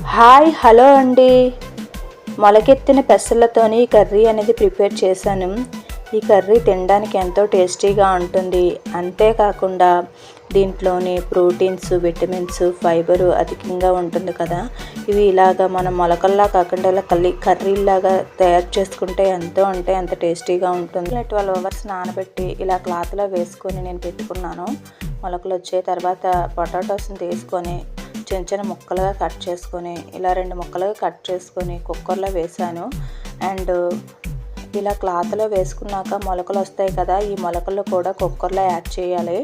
Hi hello అండి. మొలకెత్తిన పెసలతోని curry అనేది ప్రిపేర్ చేశాను. ఈ కర్రీ తినడానికి ఎంతో టేస్టీగా ఉంటుంది. అంతేకాకుండా దీంట్లోని ప్రోటీన్స్, విటమిన్స్, ఫైబరు అధికంగా ఉంటుంది కదా. ఇవి ఇలాగా మనం మొలకల్లా కాకుండా ఇలా కర్రీలాగా తయారు చేసుకుంటే ఎంతో అంటే అంత టేస్టీగా ఉంటుంది. 12 అవర్స్ నానబెట్టి ఇలా క్లాత్లో వేసుకొని నేను పెట్టుకున్నాను. మొలకలు వచ్చే తర్వాత పొటాటోస్ని తీసుకొని చిన్న చిన్న ముక్కలుగా కట్ చేసుకొని ఇలా 2 ముక్కలుగా కట్ చేసుకొని కుక్కర్లో వేసాను. అండ్ ఇలా క్లాత్లో వేసుకున్నాక మొలకలు వస్తాయి కదా, ఈ మొలకలు కూడా కుక్కర్లో యాడ్ చేయాలి.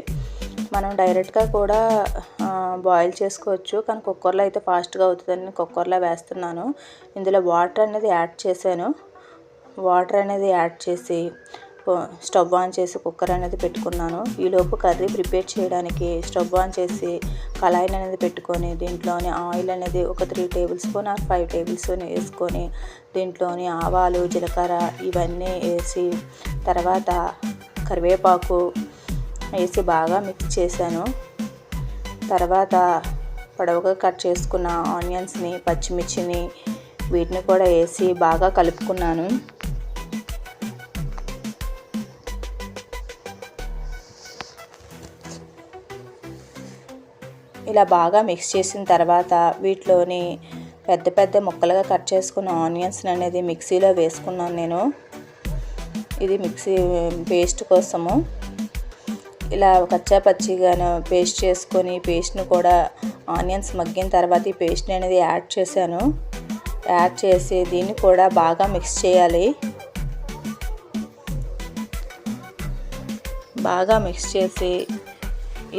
మనం డైరెక్ట్గా కూడా బాయిల్ చేసుకోవచ్చు, కానీ కుక్కర్లో అయితే ఫాస్ట్గా అవుతుందని కుక్కర్లో వేస్తున్నాను. ఇందులో వాటర్ అనేది యాడ్ చేశాను. వాటర్ అనేది యాడ్ చేసి స్టవ్ ఆన్ చేసి కుక్కర్ అనేది పెట్టుకున్నాను. ఈలోపు కర్రీ ప్రిపేర్ చేయడానికి స్టవ్ ఆన్ చేసి కళాయిని అనేది పెట్టుకొని దీంట్లోని ఆయిల్ అనేది ఒక 3 table spoon or 5 table spoon వేసుకొని దీంట్లోని ఆవాలు, జీలకర్ర ఇవన్నీ వేసి తర్వాత కరివేపాకు వేసి బాగా మిక్స్ చేశాను. తర్వాత పొడవుగా కట్ చేసుకున్న ఆనియన్స్ని, పచ్చిమిర్చిని వీటిని కూడా వేసి బాగా కలుపుకున్నాను. ఇలా బాగా మిక్స్ చేసిన తర్వాత వీటిలోని పెద్ద పెద్ద ముక్కలుగా కట్ చేసుకున్న ఆనియన్స్ అనేది మిక్సీలో వేసుకున్నాను నేను. ఇది మిక్సీ పేస్ట్ కోసము. ఇలా కచ్చా పచ్చిగాను పేస్ట్ చేసుకొని పేస్ట్ని కూడా ఆనియన్స్ మగ్గిన తర్వాత ఈ పేస్ట్ని అనేది యాడ్ చేశాను. యాడ్ చేసి దీన్ని కూడా బాగా మిక్స్ చేయాలి. బాగా మిక్స్ చేసి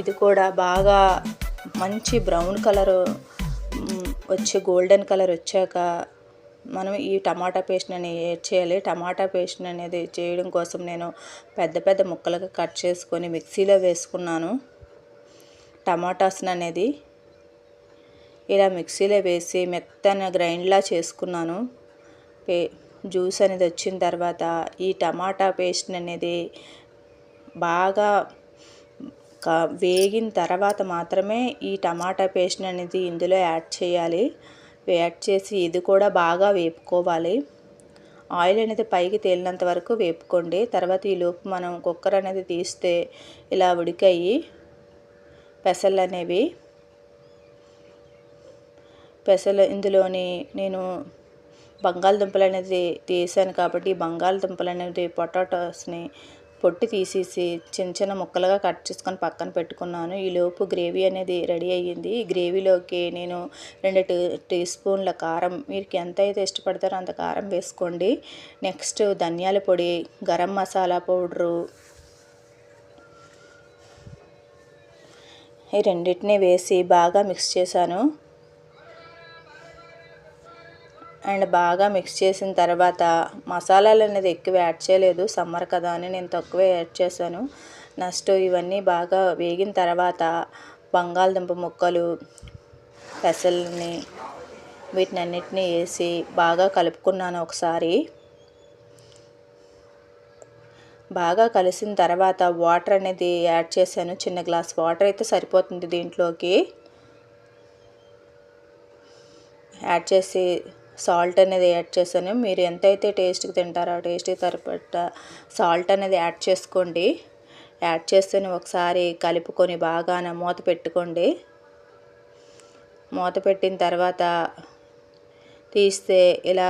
ఇది కూడా బాగా మంచి బ్రౌన్ కలర్ వచ్చి గోల్డెన్ కలర్ వచ్చాక మనం ఈ టమాటా పేస్ట్ అనేది యాడ్ చేయాలి. టమాటా పేస్ట్ అనేది చేయడం కోసం నేను పెద్ద పెద్ద ముక్కలుగా కట్ చేసుకొని మిక్సీలో వేసుకున్నాను. టమాటాస్ని అనేది ఇలా మిక్సీలో వేసి మెత్తన గ్రైండ్లా చేసుకున్నాను. జ్యూస్ అనేది వచ్చిన తర్వాత ఈ టమాటా పేస్ట్ అనేది బాగా వేగిన తర్వాత మాత్రమే ఈ టమాటా పేస్ట్ అనేది ఇందులో యాడ్ చేయాలి. యాడ్ చేసి ఇది కూడా బాగా వేపుకోవాలి. ఆయిల్ అనేది పైకి తేలినంత వరకు వేపుకోండి. తర్వాత ఈలోపు మనం కుక్కర్ అనేది తీస్తే ఇలా ఉడికాయి పెసలు అనేవి. పెసలు ఇందులోని నేను బంగాళదుంపలు అనేది తీసాను కాబట్టి బంగాళదుంపలు అనేది పొటాటోస్ని పొట్టు తీసేసి చిన్న చిన్న ముక్కలుగా కట్ చేసుకొని పక్కన పెట్టుకున్నాను. ఈలోపు గ్రేవీ అనేది రెడీ అయ్యింది. ఈ గ్రేవీలోకి నేను 2 టీ స్పూన్ల కారం, మీరు ఎంత అయితే ఇష్టపడతారో అంత కారం వేసుకోండి. నెక్స్ట్ ధనియాల పొడి, గరం మసాలా పౌడరు ఈ రెండింటిని వేసి బాగా మిక్స్ చేశాను. అండ్ బాగా మిక్స్ చేసిన తర్వాత మసాలాలు అనేది ఎక్కువ యాడ్ చేయలేదు, సమ్మర్ కదా అని నేను తక్కువే యాడ్ చేశాను. నెక్స్ట్ ఇవన్నీ బాగా వేగిన తర్వాత బంగాళదుంప ముక్కలు, పెసల్ని వీటిని అన్నిటినీ వేసి బాగా కలుపుకున్నాను ఒకసారి. బాగా కలిసిన తర్వాత వాటర్ అనేది యాడ్ చేశాను. చిన్న గ్లాస్ వాటర్ అయితే సరిపోతుంది దీంట్లోకి. యాడ్ చేసి సాల్ట్ అనేది యాడ్ చేశాను. మీరు ఎంతైతే టేస్ట్కి తింటారో ఆ టేస్ట్కి సరిపడ్డ సాల్ట్ అనేది యాడ్ చేసుకోండి. యాడ్ చేస్తే ఒకసారి కలుపుకొని బాగా మూత పెట్టుకోండి. మూత పెట్టిన తర్వాత తీస్తే ఇలా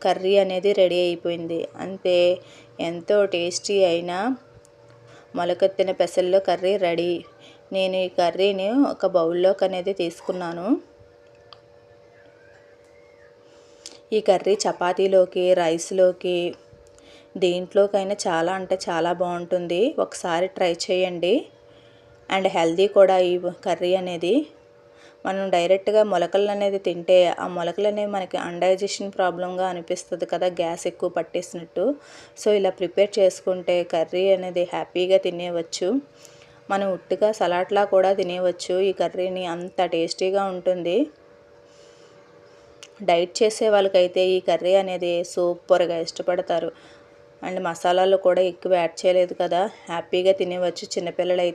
కర్రీ అనేది రెడీ అయిపోయింది. అంతే, ఎంతో టేస్టీ అయిన మొలకెత్తిన పెసల్లో కర్రీ రెడీ. నేను ఈ కర్రీని ఒక బౌల్లోకి అనేది తీసుకున్నాను. ఈ కర్రీ చపాతీలోకి, రైస్లోకి, దేంట్లోకైనా చాలా అంటే చాలా బాగుంటుంది. ఒకసారి ట్రై చేయండి. అండ్ హెల్దీ కూడా ఈ కర్రీ అనేది. మనం డైరెక్ట్గా మొలకలు అనేది తింటే ఆ మొలకలు అనేవి మనకి అన్డైజెషన్ ప్రాబ్లంగా అనిపిస్తుంది కదా, గ్యాస్ ఎక్కువ పట్టేసినట్టు. సో ఇలా ప్రిపేర్ చేసుకుంటే కర్రీ అనేది హ్యాపీగా తినేయవచ్చు. మనం ఉట్టిగా సలాడ్లా కూడా తినేయవచ్చు ఈ కర్రీని, అంత టేస్టీగా ఉంటుంది. డైట్ చేసే వాళ్ళకైతే ఈ కర్రీ అనేది సూపర్గా ఇష్టపడతారు. అండ్ మసాలాలు కూడా ఎక్కువ యాడ్ చేయలేదు కదా, హ్యాపీగా తినేవచ్చు. చిన్నపిల్లలు అయితే